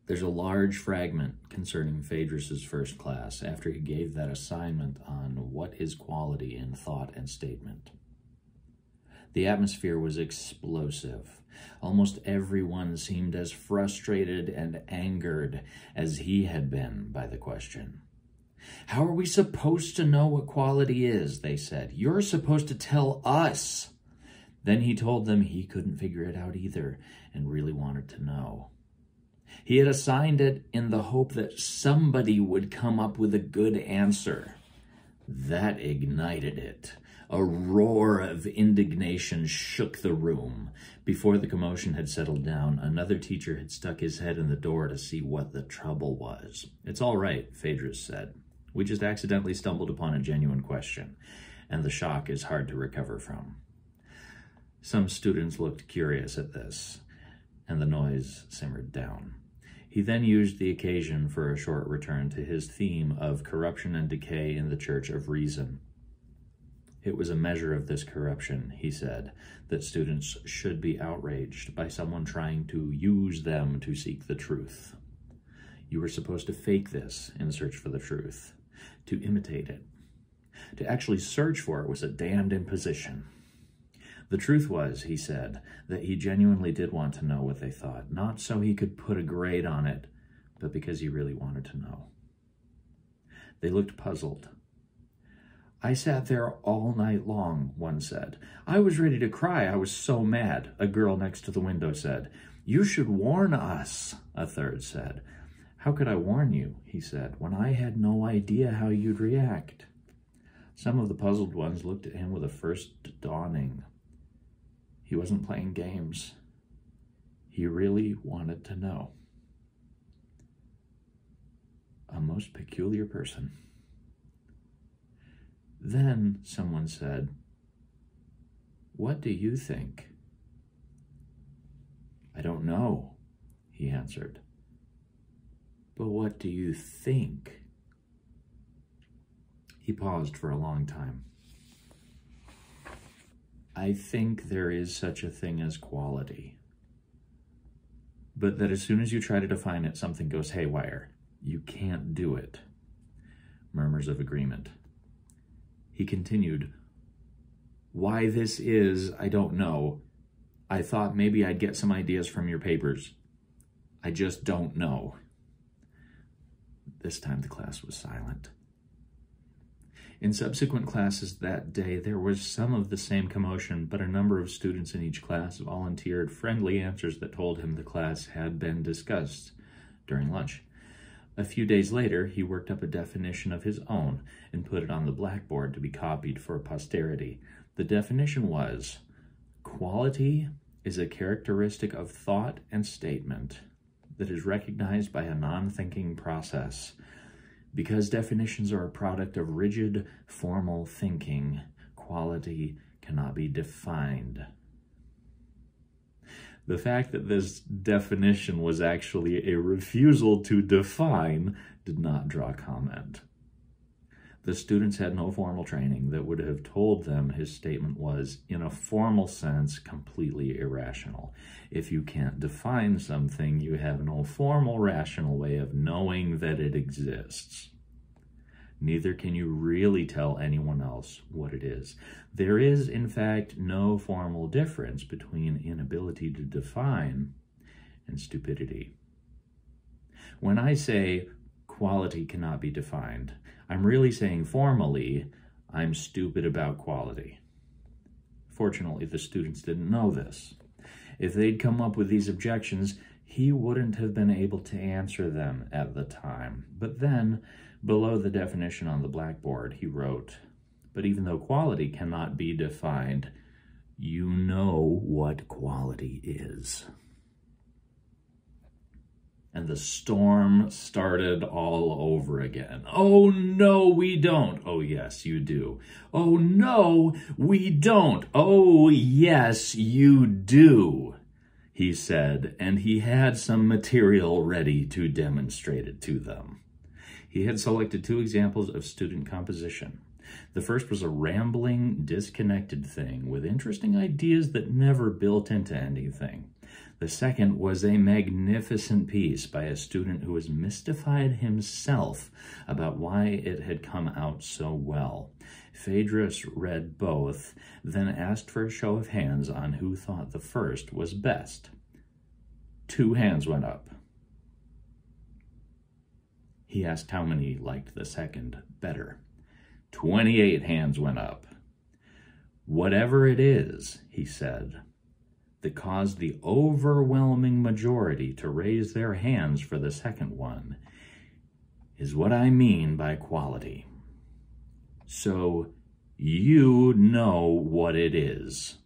There's a large fragment concerning Phaedrus's first class after he gave that assignment on what is quality in thought and statement. The atmosphere was explosive. Almost everyone seemed as frustrated and angered as he had been by the question. "How are we supposed to know what quality is?" they said. "You're supposed to tell us." Then he told them he couldn't figure it out either and really wanted to know. He had assigned it in the hope that somebody would come up with a good answer. That ignited it. A roar of indignation shook the room. Before the commotion had settled down, another teacher had stuck his head in the door to see what the trouble was. "It's all right," Phaedrus said. "We just accidentally stumbled upon a genuine question, and the shock is hard to recover from." Some students looked curious at this, and the noise simmered down. He then used the occasion for a short return to his theme of corruption and decay in the Church of Reason. It was a measure of this corruption, he said, that students should be outraged by someone trying to use them to seek the truth. You were supposed to fake this in search for the truth, to imitate it. To actually search for it was a damned imposition. The truth was, he said, that he genuinely did want to know what they thought, not so he could put a grade on it, but because he really wanted to know. They looked puzzled. "I sat there all night long," one said. "I was ready to cry. I was so mad," a girl next to the window said. "You should warn us," a third said. "How could I warn you," he said, "when I had no idea how you'd react?" Some of the puzzled ones looked at him with a first dawning. He wasn't playing games. He really wanted to know. A most peculiar person. Then someone said, "What do you think?" "I don't know," he answered. "But what do you think?" He paused for a long time. "I think there is such a thing as quality, but that as soon as you try to define it, something goes haywire. You can't do it." Murmurs of agreement. He continued, "Why this is, I don't know. I thought maybe I'd get some ideas from your papers. I just don't know." This time the class was silent. In subsequent classes that day, there was some of the same commotion, but a number of students in each class volunteered friendly answers that told him the class had been discussed during lunch. A few days later, he worked up a definition of his own and put it on the blackboard to be copied for posterity. The definition was, "Quality is a characteristic of thought and statement that is recognized by a non-thinking process. Because definitions are a product of rigid, formal thinking, quality cannot be defined." The fact that this definition was actually a refusal to define did not draw comment. The students had no formal training that would have told them his statement was, in a formal sense, completely irrational. If you can't define something, you have no formal, rational way of knowing that it exists. Neither can you really tell anyone else what it is. There is, in fact, no formal difference between inability to define and stupidity. When I say quality cannot be defined, I'm really saying formally, I'm stupid about quality. Fortunately, the students didn't know this. If they'd come up with these objections, he wouldn't have been able to answer them at the time. But then, below the definition on the blackboard, he wrote, "But even though quality cannot be defined, you know what quality is." And the storm started all over again. "Oh, no, we don't." "Oh, yes, you do." "Oh, no, we don't." "Oh, yes, you do," he said, and he had some material ready to demonstrate it to them. He had selected 2 examples of student composition. The first was a rambling, disconnected thing with interesting ideas that never built into anything. The second was a magnificent piece by a student who was mystified himself about why it had come out so well. Phaedrus read both, then asked for a show of hands on who thought the first was best. 2 hands went up. He asked how many liked the second better. 28 hands went up. Whatever it is, he said, that caused the overwhelming majority to raise their hands for the second one is what I mean by quality. So you know what it is.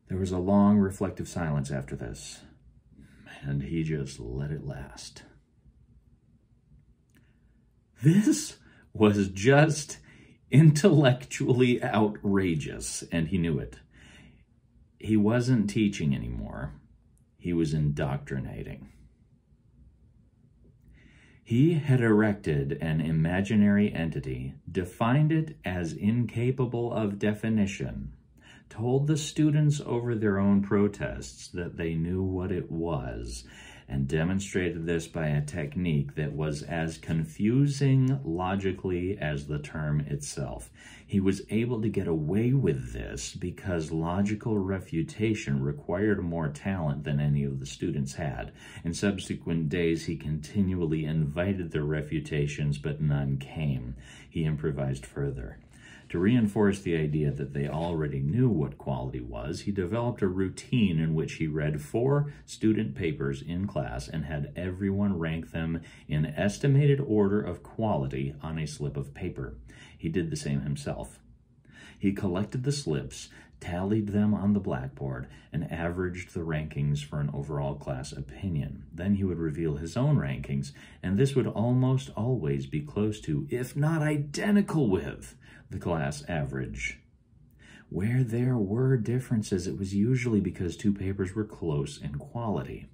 There was a long, reflective silence after this, and he just let it last. This was just intellectually outrageous, and he knew it. He wasn't teaching anymore. He was indoctrinating. He had erected an imaginary entity, defined it as incapable of definition, told the students over their own protests that they knew what it was, and demonstrated this by a technique that was as confusing logically as the term itself. He was able to get away with this because logical refutation required more talent than any of the students had. In subsequent days, he continually invited their refutations, but none came. He improvised further. To reinforce the idea that they already knew what quality was, he developed a routine in which he read 4 student papers in class and had everyone rank them in estimated order of quality on a slip of paper. He did the same himself. He collected the slips, tallied them on the blackboard, and averaged the rankings for an overall class opinion. Then he would reveal his own rankings, and this would almost always be close to, if not identical with, the class average. Where there were differences, it was usually because 2 papers were close in quality.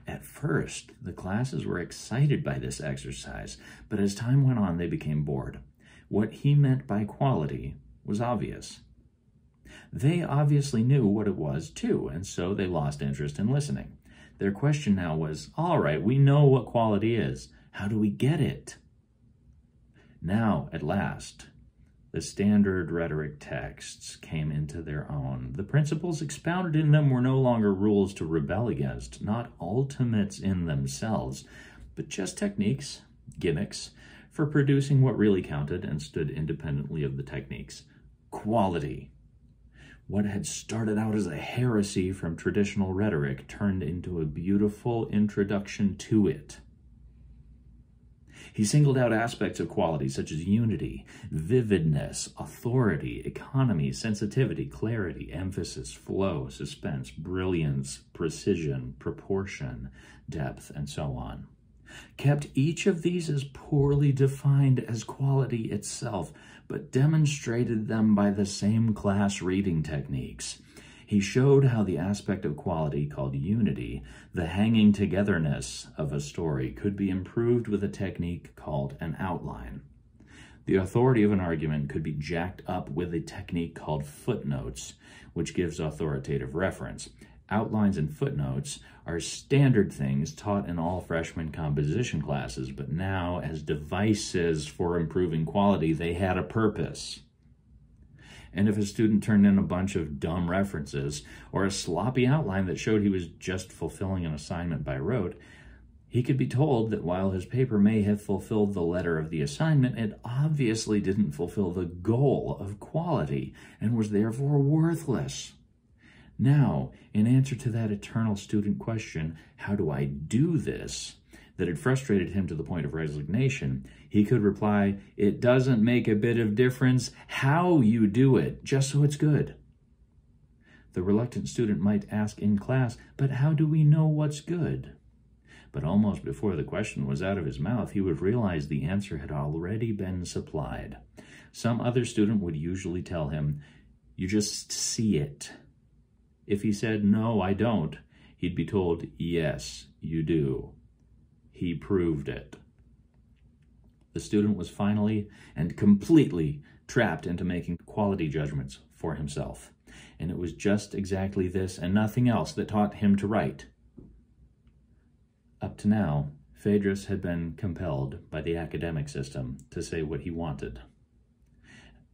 At first, the classes were excited by this exercise, but as time went on, they became bored. What he meant by quality was obvious. They obviously knew what it was too, and so they lost interest in listening. Their question now was, all right, we know what quality is. How do we get it? Now, at last, the standard rhetoric texts came into their own. The principles expounded in them were no longer rules to rebel against, not ultimates in themselves, but just techniques, gimmicks, for producing what really counted and stood independently of the techniques. Quality. What had started out as a heresy from traditional rhetoric turned into a beautiful introduction to it. He singled out aspects of quality such as unity, vividness, authority, economy, sensitivity, clarity, emphasis, flow, suspense, brilliance, precision, proportion, depth, and so on. Kept each of these as poorly defined as quality itself, but demonstrated them by the same class reading techniques. He showed how the aspect of quality called unity, the hanging togetherness of a story, could be improved with a technique called an outline. The authority of an argument could be jacked up with a technique called footnotes, which gives authoritative reference. Outlines and footnotes are standard things taught in all freshman composition classes, but now, as devices for improving quality, they had a purpose. And if a student turned in a bunch of dumb references or a sloppy outline that showed he was just fulfilling an assignment by rote, he could be told that while his paper may have fulfilled the letter of the assignment, it obviously didn't fulfill the goal of quality and was therefore worthless. Now, in answer to that eternal student question, how do I do this, that had frustrated him to the point of resignation, he could reply, it doesn't make a bit of difference how you do it, just so it's good. The reluctant student might ask in class, but how do we know what's good? But almost before the question was out of his mouth, he would realize the answer had already been supplied. Some other student would usually tell him, you just see it. If he said, no, I don't, he'd be told, yes, you do. He proved it. The student was finally and completely trapped into making quality judgments for himself. and it was just exactly this and nothing else that taught him to write. Up to now, Phaedrus had been compelled by the academic system to say what he wanted,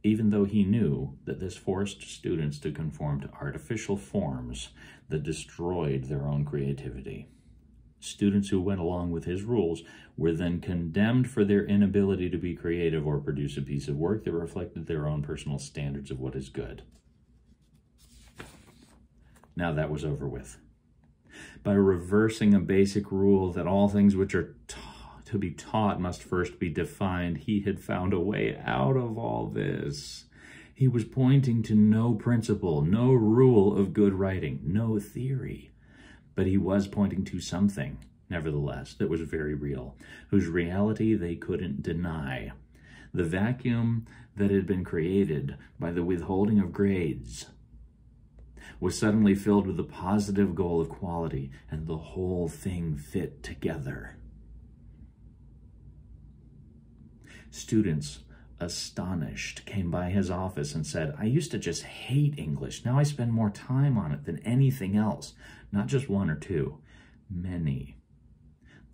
even though he knew that this forced students to conform to artificial forms that destroyed their own creativity. Students who went along with his rules were then condemned for their inability to be creative or produce a piece of work that reflected their own personal standards of what is good. Now that was over with. By reversing a basic rule that all things which are to be taught must first be defined, he had found a way out of all this. He was pointing to no principle, no rule of good writing, no theory. But he was pointing to something, nevertheless, that was very real, whose reality they couldn't deny. The vacuum that had been created by the withholding of grades was suddenly filled with the positive goal of quality, and the whole thing fit together. Students, astonished, came by his office and said, "I used to just hate English. Now I spend more time on it than anything else." Not just one or two, many.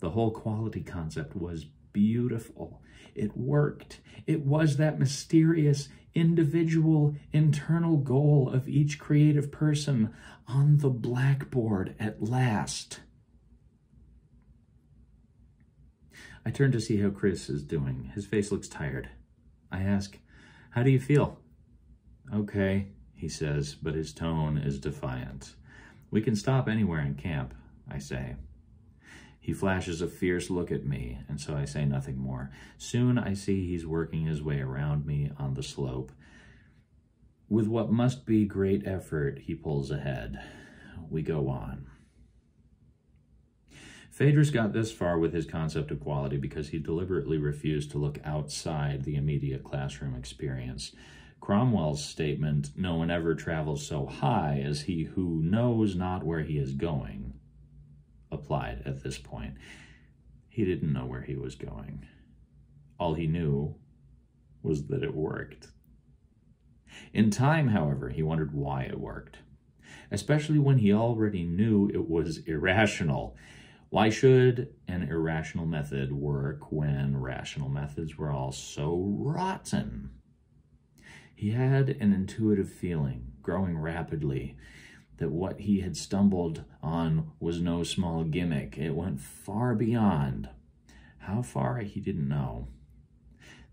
The whole quality concept was beautiful. It worked. It was that mysterious, individual, internal goal of each creative person on the blackboard at last. I turn to see how Chris is doing. His face looks tired. I ask, "How do you feel?" "Okay," he says, but his tone is defiant. "We can stop anywhere in camp," I say. He flashes a fierce look at me, and so I say nothing more. Soon I see he's working his way around me on the slope. With what must be great effort, he pulls ahead. We go on. Phaedrus got this far with his concept of quality because he deliberately refused to look outside the immediate classroom experience. Cromwell's statement, "No one ever travels so high as he who knows not where he is going," applied at this point. He didn't know where he was going. All he knew was that it worked. In time, however, he wondered why it worked, especially when he already knew it was irrational. Why should an irrational method work when rational methods were all so rotten? He had an intuitive feeling, growing rapidly, that what he had stumbled on was no small gimmick. It went far beyond. How far, he didn't know.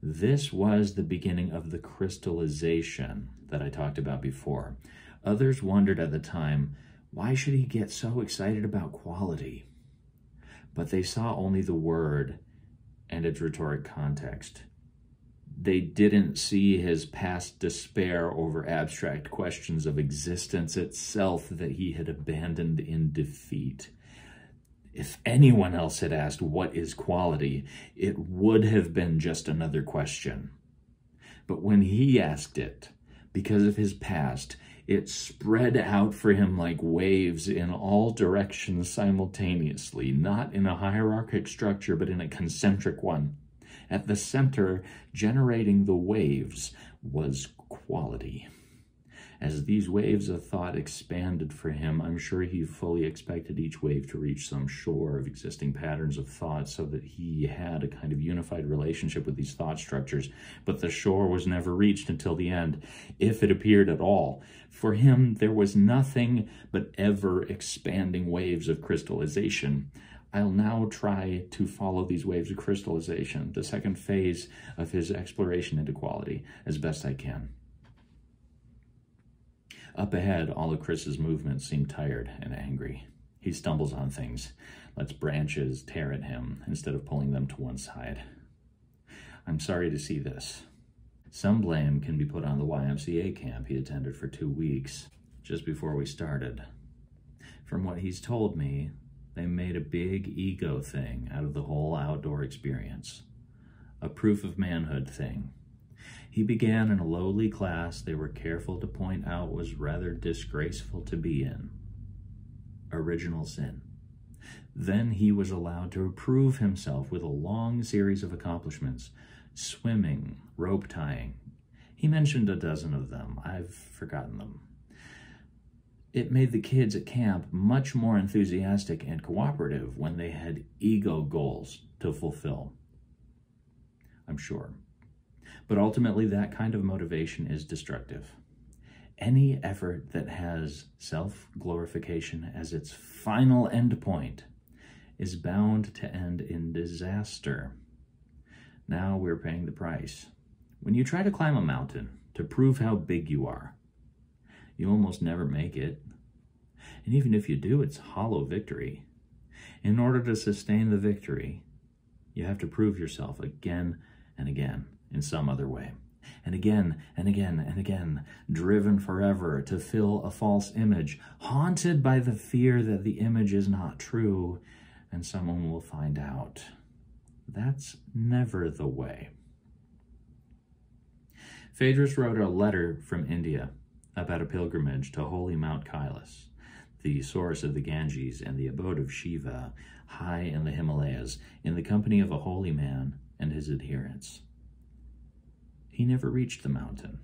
This was the beginning of the crystallization that I talked about before. Others wondered at the time, why should he get so excited about quality? But they saw only the word and its rhetoric context. They didn't see his past despair over abstract questions of existence itself that he had abandoned in defeat. If anyone else had asked, "What is quality?" it would have been just another question. But when he asked it, because of his past, it spread out for him like waves in all directions simultaneously, not in a hierarchic structure, but in a concentric one. At the center, generating the waves, was quality. As these waves of thought expanded for him, I'm sure he fully expected each wave to reach some shore of existing patterns of thought so that he had a kind of unified relationship with these thought structures. But the shore was never reached until the end, if it appeared at all. For him, there was nothing but ever-expanding waves of crystallization. I'll now try to follow these waves of crystallization, the second phase of his exploration into quality, as best I can. Up ahead, all of Chris's movements seem tired and angry. He stumbles on things, lets branches tear at him instead of pulling them to one side. I'm sorry to see this. Some blame can be put on the YMCA camp he attended for 2 weeks, just before we started. From what he's told me, they made a big ego thing out of the whole outdoor experience. A proof of manhood thing. He began in a lowly class they were careful to point out was rather disgraceful to be in. Original sin. Then he was allowed to prove himself with a long series of accomplishments. Swimming, rope tying. He mentioned a dozen of them. I've forgotten them. It made the kids at camp much more enthusiastic and cooperative when they had ego goals to fulfill, I'm sure. But ultimately, that kind of motivation is destructive. Any effort that has self-glorification as its final endpoint is bound to end in disaster. Now we're paying the price. When you try to climb a mountain to prove how big you are, you almost never make it. And even if you do, it's hollow victory. In order to sustain the victory, you have to prove yourself again and again in some other way. And again and again and again, driven forever to fill a false image, haunted by the fear that the image is not true and someone will find out. That's never the way. Phaedrus wrote a letter from India about a pilgrimage to holy Mount Kailas, the source of the Ganges and the abode of Shiva, high in the Himalayas, in the company of a holy man and his adherents. He never reached the mountain.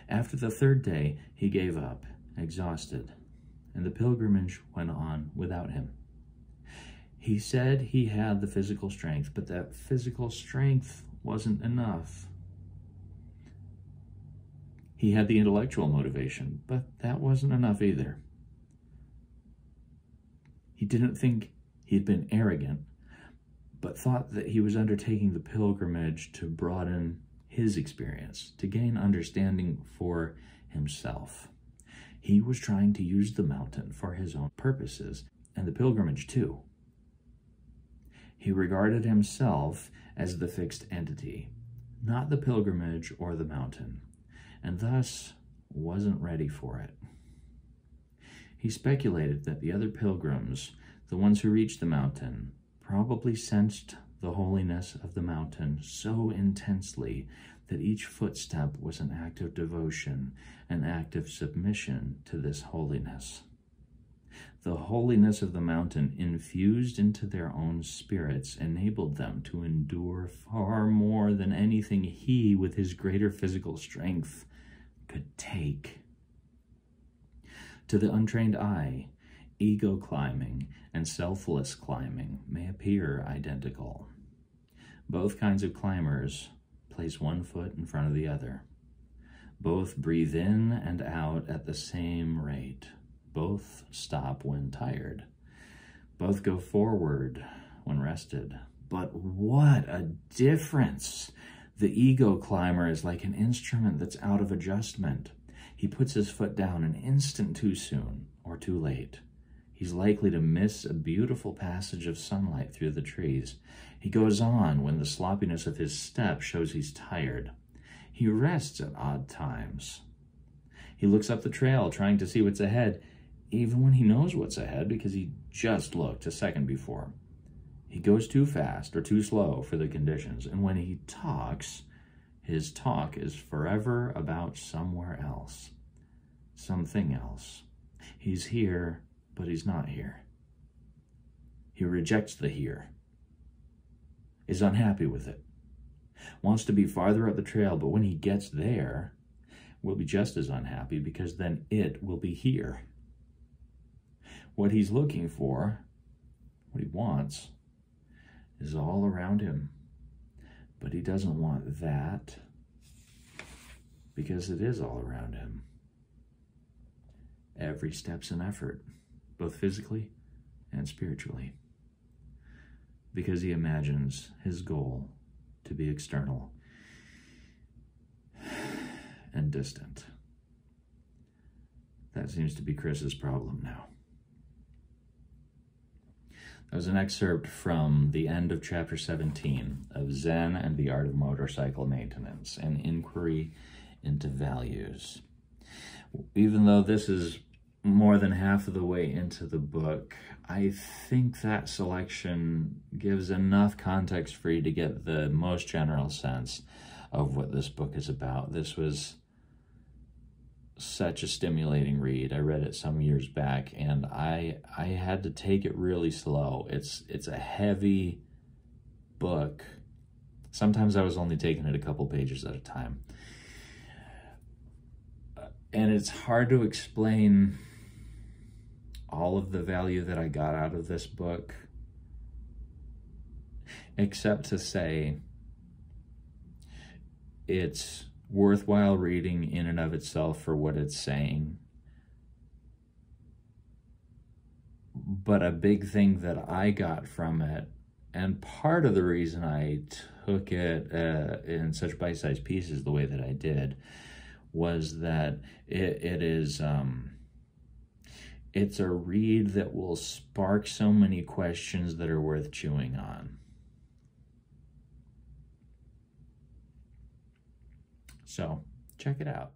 After the third day, he gave up, exhausted, and the pilgrimage went on without him. He said he had the physical strength, but that physical strength wasn't enough. He had the intellectual motivation, but that wasn't enough either. He didn't think he'd been arrogant, but thought that he was undertaking the pilgrimage to broaden his experience, to gain understanding for himself. He was trying to use the mountain for his own purposes, and the pilgrimage too. He regarded himself as the fixed entity, not the pilgrimage or the mountain, and thus wasn't ready for it. He speculated that the other pilgrims, the ones who reached the mountain, probably sensed the holiness of the mountain so intensely that each footstep was an act of devotion, an act of submission to this holiness. The holiness of the mountain infused into their own spirits enabled them to endure far more than anything he, with his greater physical strength, could take. To the untrained eye, ego climbing and selfless climbing may appear identical. Both kinds of climbers place one foot in front of the other. Both breathe in and out at the same rate. Both stop when tired. Both go forward when rested. But what a difference! The ego climber is like an instrument that's out of adjustment. He puts his foot down an instant too soon or too late. He's likely to miss a beautiful passage of sunlight through the trees. He goes on when the sloppiness of his step shows he's tired. He rests at odd times. He looks up the trail trying to see what's ahead, even when he knows what's ahead because he just looked a second before. He goes too fast or too slow for the conditions, and when he talks, his talk is forever about somewhere else, something else. He's here, but he's not here. He rejects the here, is unhappy with it, wants to be farther up the trail, but when he gets there, will be just as unhappy because then it will be here. What he's looking for, what he wants, is all around him. But he doesn't want that because it is all around him. Every step's an effort, both physically and spiritually, because he imagines his goal to be external and distant. That seems to be Chris's problem now. That was an excerpt from the end of chapter 17 of Zen and the Art of Motorcycle Maintenance, an inquiry into values. Even though this is more than half of the way into the book, I think that selection gives enough context for you to get the most general sense of what this book is about. This was such a stimulating read. I read it some years back, and I had to take it really slow. It's a heavy book. Sometimes I was only taking it a couple pages at a time. And it's hard to explain all of the value that I got out of this book, except to say it's worthwhile reading in and of itself for what it's saying. But a big thing that I got from it, and part of the reason I took it in such bite-sized pieces the way that I did, was that it's a read that will spark so many questions that are worth chewing on. So check it out.